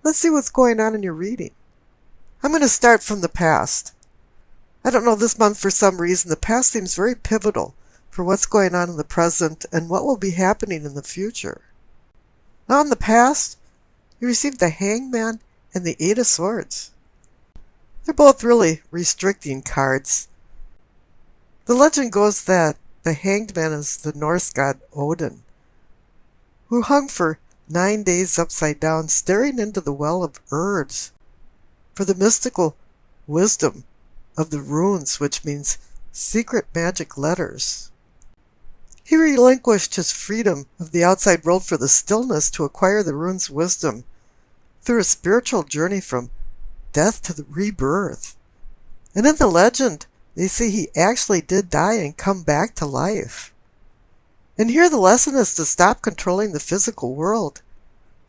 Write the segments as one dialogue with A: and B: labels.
A: Let's see what's going on in your reading. I'm going to start from the past. I don't know, this month for some reason, the past seems very pivotal for what's going on in the present and what will be happening in the future. Now in the past, you received the Hangman and the Eight of Swords. They're both really restricting cards. The legend goes that the Hanged Man is the Norse god Odin, who hung for 9 days upside down, staring into the well of Urds for the mystical wisdom of the runes, which means secret magic letters. He relinquished his freedom of the outside world for the stillness to acquire the runes' wisdom through a spiritual journey from death to the rebirth. And in the legend, they say he actually did die and come back to life. And here the lesson is to stop controlling the physical world.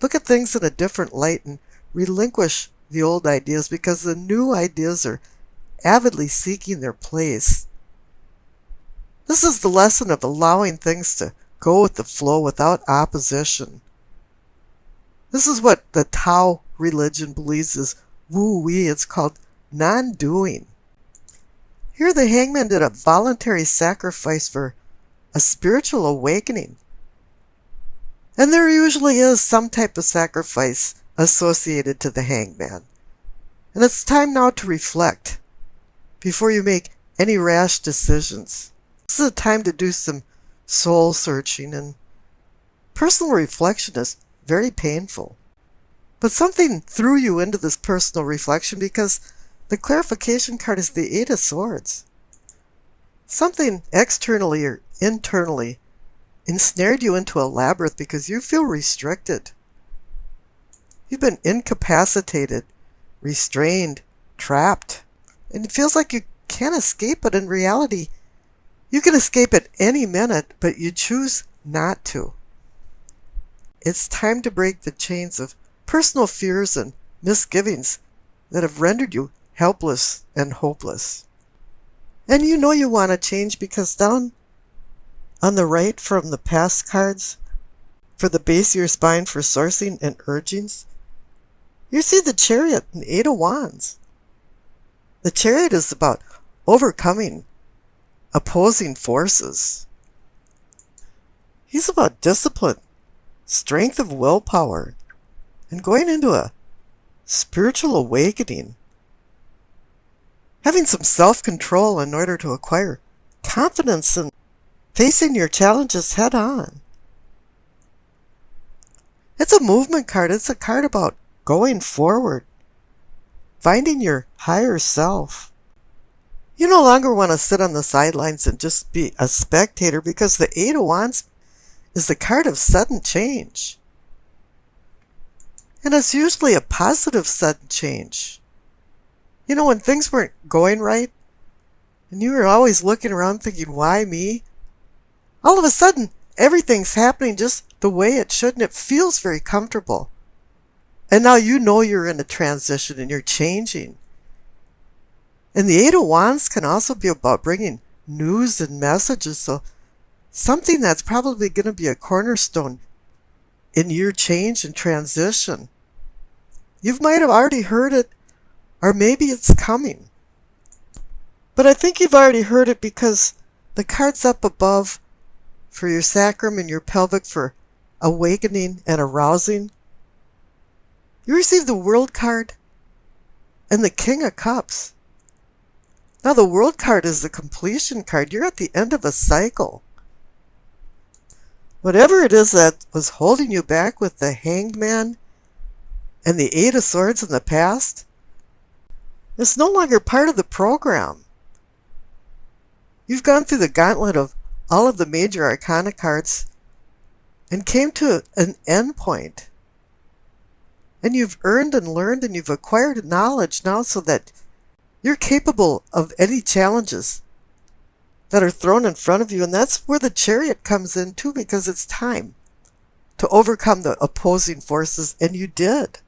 A: Look at things in a different light and relinquish the old ideas, because the new ideas are avidly seeking their place. This is the lesson of allowing things to go with the flow without opposition. This is what the Tao religion believes is woo-wee. It's called non-doing. Here the Hangman did a voluntary sacrifice for a spiritual awakening. And there usually is some type of sacrifice associated to the Hangman. And it's time now to reflect before you make any rash decisions. This is a time to do some soul searching, and personal reflection is very painful. But something threw you into this personal reflection because the clarification card is the Eight of Swords. Something externally or internally ensnared you into a labyrinth because you feel restricted. You've been incapacitated, restrained, trapped, and it feels like you can't escape, but in reality, you can escape at any minute, but you choose not to. It's time to break the chains of personal fears and misgivings that have rendered you helpless and hopeless. And you know you want to change because down on the right from the past cards, for the base of your spine for sourcing and urgings, you see the Chariot and the Eight of Wands. The Chariot is about overcoming opposing forces. He's about discipline, strength of willpower, and going into a spiritual awakening. Having some self-control in order to acquire confidence and facing your challenges head on. It's a movement card. It's a card about going forward, finding your higher self. You no longer want to sit on the sidelines and just be a spectator, because the Eight of Wands is the card of sudden change. And it's usually a positive sudden change. You know, when things weren't going right, and you were always looking around thinking, why me? All of a sudden, everything's happening just the way it should, and it feels very comfortable. And now you know you're in a transition and you're changing. And the Eight of Wands can also be about bringing news and messages, so something that's probably going to be a cornerstone in your change and transition. You might have already heard it, or maybe it's coming. But I think you've already heard it because the card's up above for your sacrum and your pelvic for awakening and arousing. You receive the World card and the King of Cups. Now the World card is the completion card. You're at the end of a cycle. Whatever it is that was holding you back with the Hanged Man and the Eight of Swords in the past, it's no longer part of the program. You've gone through the gauntlet of all of the major arcana cards and came to an end point. And you've earned and learned and you've acquired knowledge now so that you're capable of any challenges that are thrown in front of you. And that's where the Chariot comes in too, because it's time to overcome the opposing forces, and you did.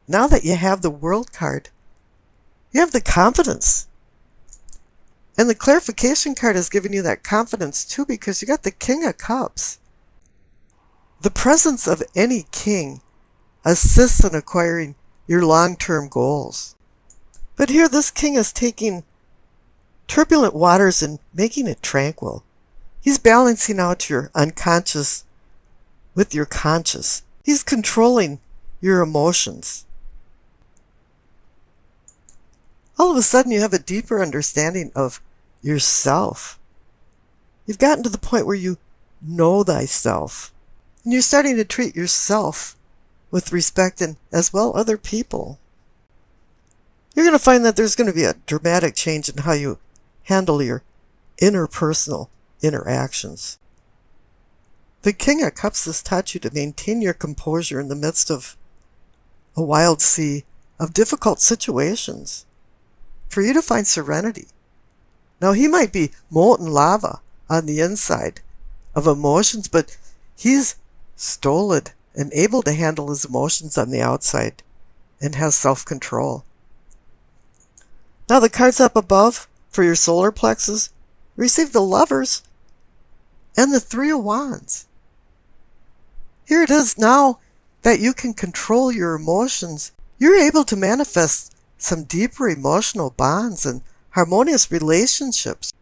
A: Now that you have the World card, you have the confidence. And the clarification card has given you that confidence too, because you got the King of Cups. The presence of any king assists in acquiring your long-term goals. But here this king is taking turbulent waters and making it tranquil. He's balancing out your unconscious with your conscious. He's controlling your emotions. All of a sudden you have a deeper understanding of yourself. You've gotten to the point where you know thyself. And you're starting to treat yourself with respect and as well other people. You're going to find that there's going to be a dramatic change in how you handle your interpersonal interactions. The King of Cups has taught you to maintain your composure in the midst of a wild sea of difficult situations, for you to find serenity. Now, he might be molten lava on the inside of emotions, but he's stolid and able to handle his emotions on the outside and has self-control. Now, the cards up above for your solar plexus receive the Lovers and the Three of Wands. Here it is now that you can control your emotions. You're able to manifest some deeper emotional bonds and harmonious relationships.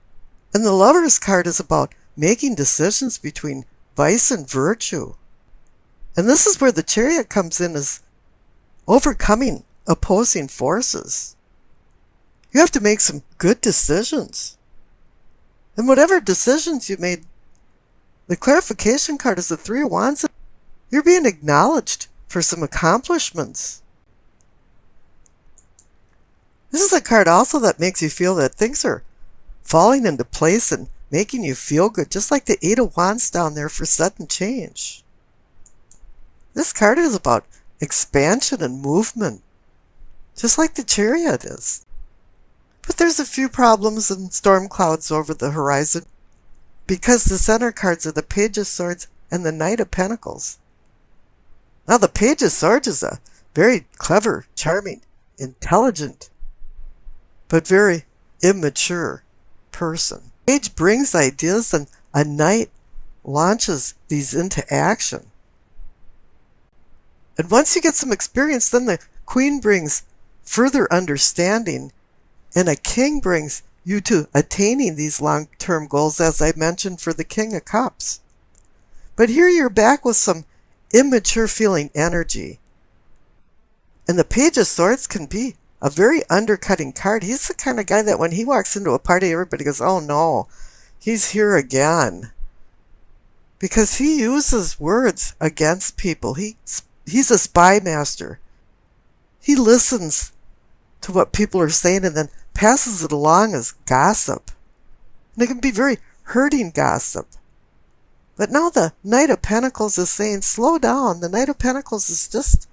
A: And the Lovers card is about making decisions between vice and virtue. And this is where the Chariot comes in, as overcoming opposing forces. You have to make some good decisions. And whatever decisions you made, the clarification card is the Three of Wands. You're being acknowledged for some accomplishments. This is a card also that makes you feel that things are falling into place and making you feel good, just like the Eight of Wands down there for sudden change. This card is about expansion and movement, just like the Chariot is. But there's a few problems and storm clouds over the horizon, because the center cards are the Page of Swords and the Knight of Pentacles. Now, the Page of Swords is a very clever, charming, intelligent, but very immature person. Page brings ideas, and a Knight launches these into action. And once you get some experience, then the Queen brings further understanding, and a King brings you to attaining these long-term goals, as I mentioned for the King of Cups. But here you're back with some immature feeling energy. And the Page of Swords can be a very undercutting card. He's the kind of guy that when he walks into a party, everybody goes, oh no, he's here again. Because he uses words against people. He's a spy master. He listens to what people are saying and then passes it along as gossip. And it can be very hurting gossip. But now the Knight of Pentacles is saying, slow down. The Knight of Pentacles is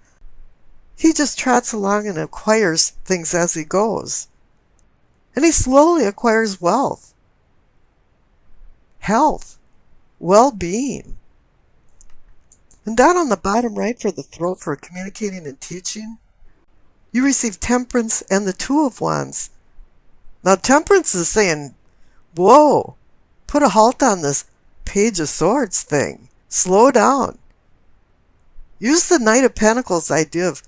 A: he just trots along and acquires things as he goes. And he slowly acquires wealth, health, well-being. And down on the bottom right for the throat for communicating and teaching, you receive Temperance and the Two of Wands. Now, Temperance is saying, whoa, put a halt on this Page of Swords thing. Slow down. Use the Knight of Pentacles idea of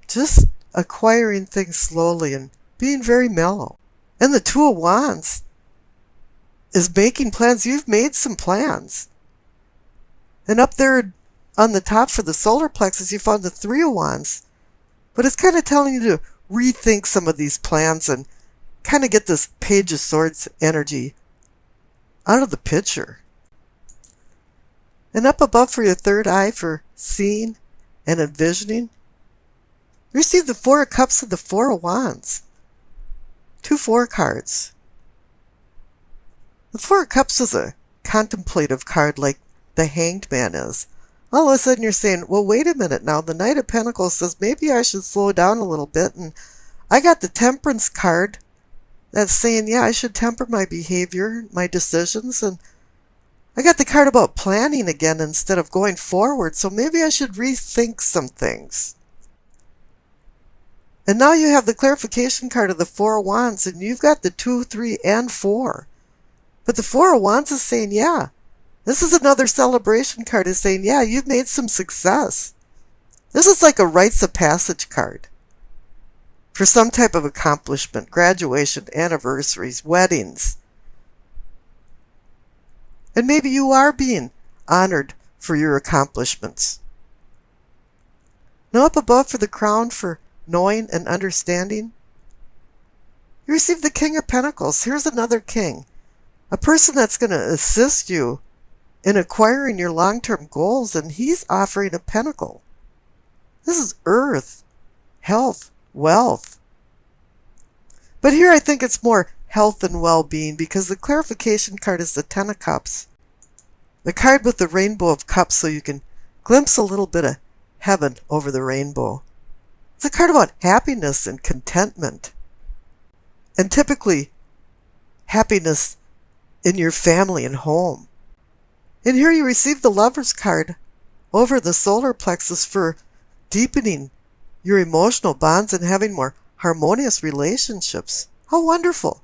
A: just acquiring things slowly and being very mellow. And the Two of Wands is making plans. You've made some plans. And up there on the top for the solar plexus, you found the Three of Wands. But it's kind of telling you to rethink some of these plans and kind of get this Page of Swords energy out of the picture. And up above for your third eye for seeing and envisioning, receive the Four of Cups and the Four of Wands. 2 4 cards. The Four of Cups is a contemplative card like the Hanged Man is. All of a sudden you're saying, well, wait a minute now. The Knight of Pentacles says maybe I should slow down a little bit. And I got the Temperance card that's saying, yeah, I should temper my behavior, my decisions. And I got the card about planning again instead of going forward. So maybe I should rethink some things. And now you have the clarification card of the Four of Wands, and you've got the 2, 3, and 4. But the Four of Wands is saying, yeah, this is another celebration card, is saying, yeah, you've made some success. This is like a rites of passage card for some type of accomplishment, graduation, anniversaries, weddings. And maybe you are being honored for your accomplishments. Now up above for the crown for knowing and understanding, you receive the King of Pentacles. Here's another king, a person that's going to assist you in acquiring your long-term goals, and he's offering a pentacle. This is earth, health, wealth. But here I think it's more health and well-being, because the clarification card is the Ten of Cups. The card with the rainbow of cups, so you can glimpse a little bit of heaven over the rainbow. It's a card about happiness and contentment. And typically, happiness in your family and home. And here you receive the Lover's card over the solar plexus for deepening your emotional bonds and having more harmonious relationships. How wonderful.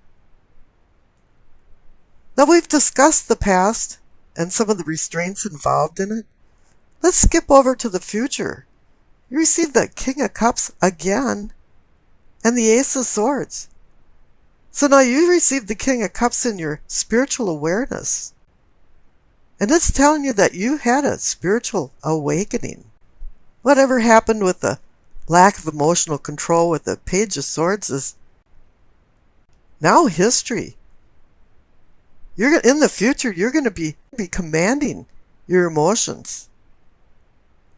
A: Now we've discussed the past and some of the restraints involved in it. Let's skip over to the future. You receive the King of Cups again and the Ace of Swords. So now you receive the King of Cups in your spiritual awareness. And it's telling you that you had a spiritual awakening. Whatever happened with the lack of emotional control with the Page of Swords is now history. In the future, you're going to be commanding your emotions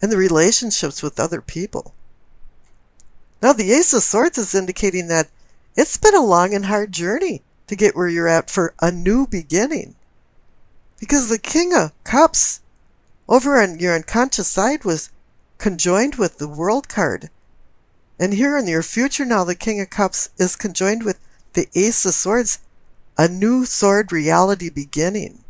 A: and the relationships with other people. Now the Ace of Swords is indicating that it's been a long and hard journey to get where you're at for a new beginning. Because the King of Cups over on your unconscious side was conjoined with the World card. And here in your future now, the King of Cups is conjoined with the Ace of Swords, a new sword reality beginning.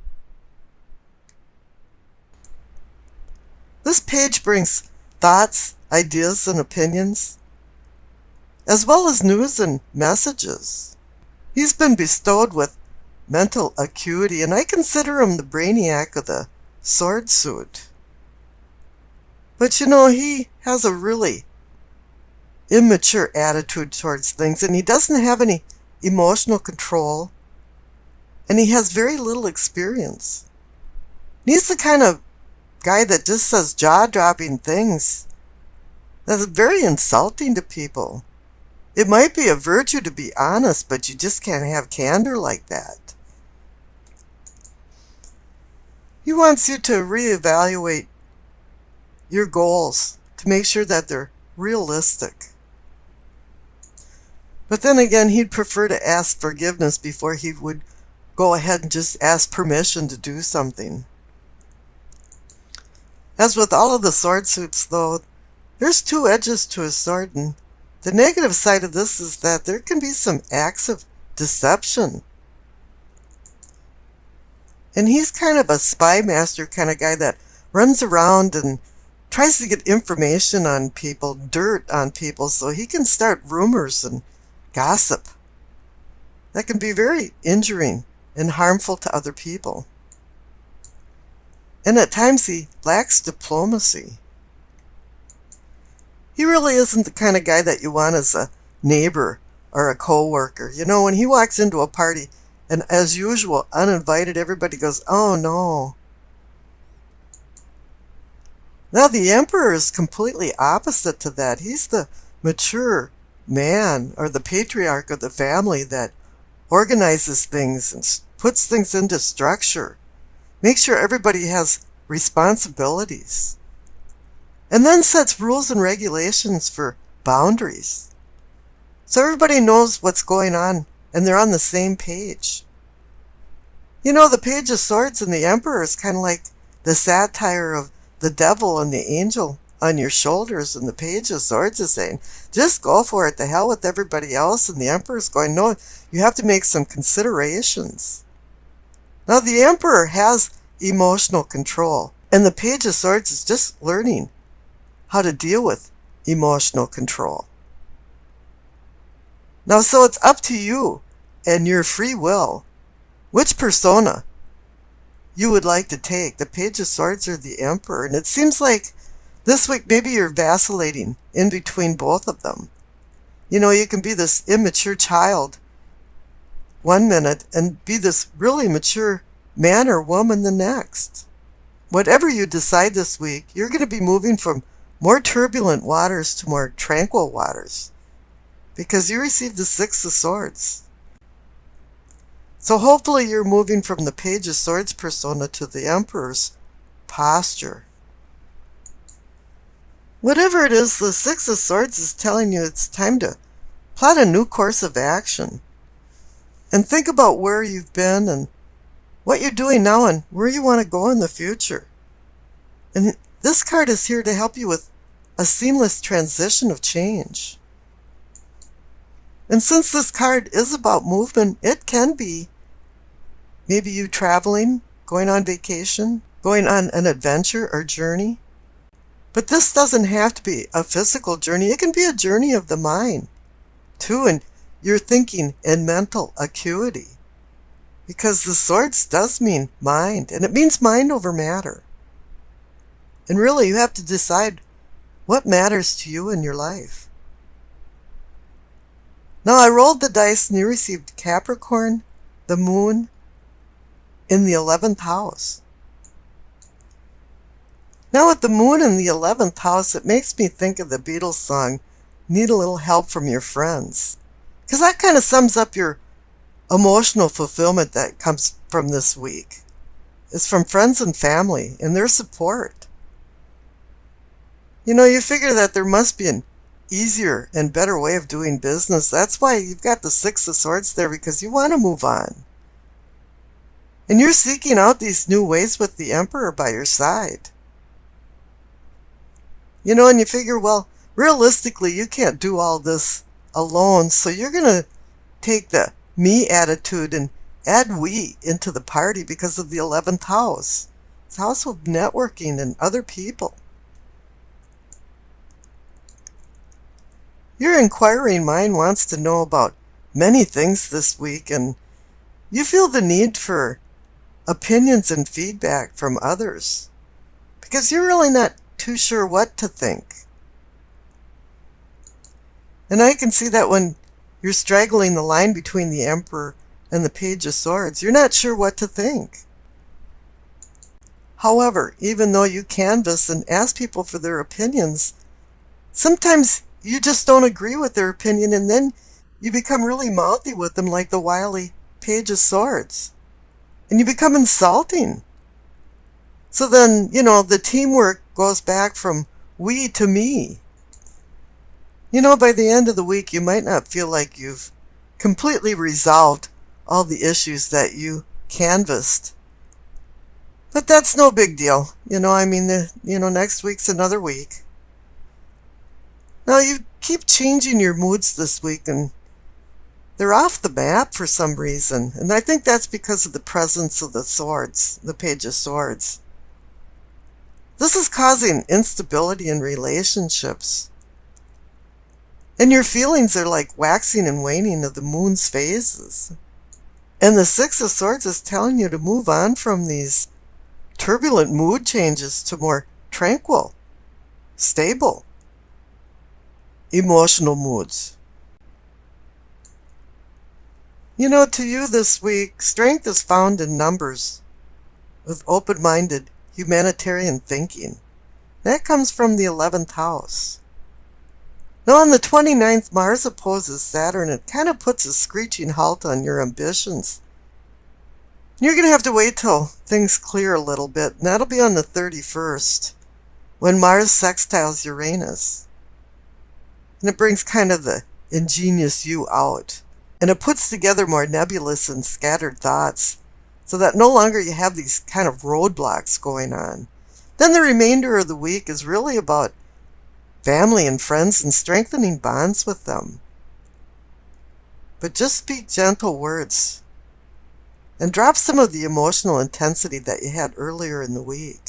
A: This page brings thoughts, ideas, and opinions, as well as news and messages. He's been bestowed with mental acuity, and I consider him the brainiac of the sword suit. But you know, he has a really immature attitude towards things, and he doesn't have any emotional control, and he has very little experience. He's the kind of guy that just says jaw-dropping things that's very insulting to people. It might be a virtue to be honest, but you just can't have candor like that. He wants you to reevaluate your goals to make sure that they're realistic. But then again, he'd prefer to ask forgiveness before he would go ahead and just ask permission to do something. As with all of the sword suits, though, there's two edges to a sword, and the negative side of this is that there can be some acts of deception. And he's kind of a spy master kind of guy that runs around and tries to get information on people, dirt on people, so he can start rumors and gossip. That can be very injuring and harmful to other people. And at times he lacks diplomacy. He really isn't the kind of guy that you want as a neighbor or a co-worker. You know, when he walks into a party, and as usual, uninvited, everybody goes, "Oh no." Now the Emperor is completely opposite to that. He's the mature man, or the patriarch of the family, that organizes things and puts things into structure. Makes sure everybody has responsibilities. And then sets rules and regulations for boundaries. So everybody knows what's going on and they're on the same page. You know, the Page of Swords and the Emperor is kind of like the satire of the devil and the angel on your shoulders, and the Page of Swords is saying, just go for it, the hell with everybody else, and the Emperor's going, no, you have to make some considerations. Now the Emperor has emotional control, and the Page of Swords is just learning how to deal with emotional control. Now, so it's up to you and your free will which persona you would like to take, the Page of Swords or the Emperor. And it seems like This week, maybe you're vacillating in between both of them. You can be this immature child one minute and be this really mature man or woman the next. Whatever you decide this week, you're going to be moving from more turbulent waters to more tranquil waters because you received the Six of Swords. So hopefully you're moving from the Page of Swords persona to the Emperor's posture. Whatever it is, the Six of Swords is telling you it's time to plot a new course of action. And think about where you've been and what you're doing now and where you want to go in the future. And this card is here to help you with a seamless transition of change. And since this card is about movement, it can be maybe you traveling, going on vacation, going on an adventure or journey. But this doesn't have to be a physical journey. It can be a journey of the mind, too, and your thinking and mental acuity. Because the swords does mean mind, and it means mind over matter. And really, you have to decide what matters to you in your life. Now, I rolled the dice, and you received Capricorn, the moon, in the 11th house. Now, with the moon in the 11th house, it makes me think of the Beatles song, Need a Little Help from Your Friends. Because that kind of sums up your emotional fulfillment that comes from this week. It's from friends and family and their support. You figure that there must be an easier and better way of doing business. That's why you've got the Six of Swords there, because you want to move on. And you're seeking out these new ways with the Emperor by your side. And you figure, well, realistically, you can't do all this alone, so you're going to take the me attitude and add we into the party because of the 11th house. It's a house of networking and other people. Your inquiring mind wants to know about many things this week, and you feel the need for opinions and feedback from others because you're really not too sure what to think. And I can see that when you're straggling the line between the Emperor and the Page of Swords, you're not sure what to think. However, even though you canvass and ask people for their opinions, sometimes you just don't agree with their opinion, and then you become really mouthy with them like the wily Page of Swords. And you become insulting. So then, the teamwork goes back from we to me. By the end of the week, you might not feel like you've completely resolved all the issues that you canvassed. But that's no big deal. Next week's another week. Now, you keep changing your moods this week, and they're off the map for some reason. And I think that's because of the presence of the swords, the Page of Swords. This is causing instability in relationships. And your feelings are like waxing and waning of the moon's phases. And the Six of Swords is telling you to move on from these turbulent mood changes to more tranquil, stable, emotional moods. To you this week, strength is found in numbers with open-minded humanitarian thinking. That comes from the 11th house. Now on the 29th, Mars opposes Saturn. It kind of puts a screeching halt on your ambitions. You're going to have to wait till things clear a little bit, and that'll be on the 31st, when Mars sextiles Uranus. And it brings kind of the ingenious you out. And it puts together more nebulous and scattered thoughts, so that no longer you have these kind of roadblocks going on. Then the remainder of the week is really about family and friends and strengthening bonds with them. But just speak gentle words and drop some of the emotional intensity that you had earlier in the week.